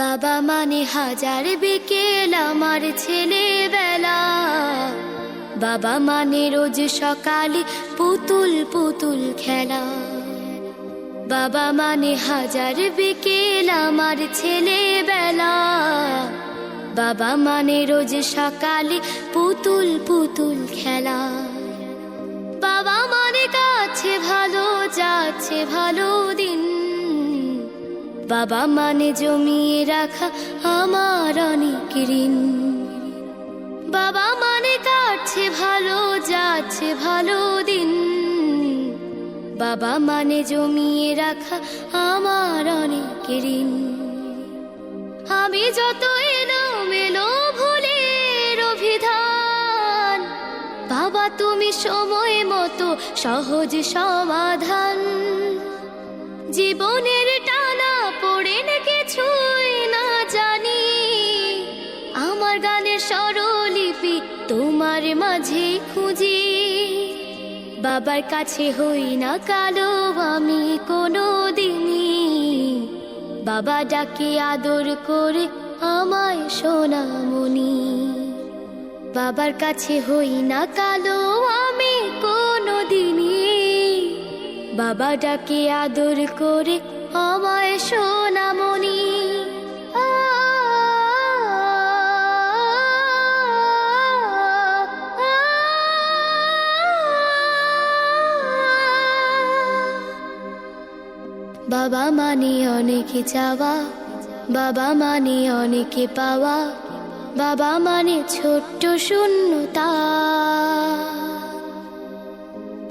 বাবা মানে হাজার বিকেল আমার ছেলেবেলা, বাবা মানে রোজ সকালে পুতুল পুতুল খেলা। বাবা মানে হাজার বিকেল আমার ছেলেবেলা, বাবা মানে রোজ সকালে পুতুল পুতুল খেলা। বাবা মানে কাছে ভালো যাচ্ছে ভালো দিন, বাবা মানে জমিয়ে রাখা আমার অনেক ঋণ। বাবা মানে কাটছে ভালো যাচ্ছে ভালো দিন, বাবা মানে জমিয়ে রাখা আমার অনেক ঋণ। আমি যত এলোমেলো ভুলের অভিধান, বাবা তুমি সময় মতো সহজ সমাধান। জীবনের টানা পড়ে না কিছুই না জানি, আমার গানের স্বরলিপি তোমার মাঝে খুঁজি। বাবার কাছে হই না কালো আমি কোনো দিনই, বাবা ডাকে আদর করে আমায় সোনামণি। বাবার কাছে হই না কালো আমি কোনো দিনই, বাবা ডাকে আদর করে আমায় সোনামণি। বাবা মানে অনেক চাওয়া, বাবা মানে অনেক পাওয়া, বাবা মানে ছোট্ট শূন্যতা।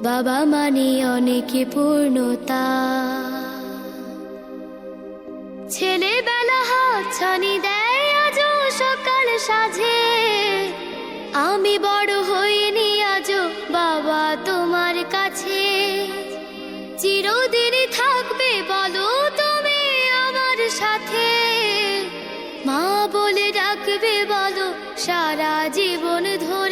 বাবা মানে অনেক পূর্ণতা। ছেলেবেলা হাতছানি দেয় আজও সকাল সাজে, আমি বড় হইনি আজও বাবা তোমার কাছে। চিরদিনই থাকবে বলো তুমি আমার সাথে, মা বলে ডাকবে বলো সারা জীবন ধরে।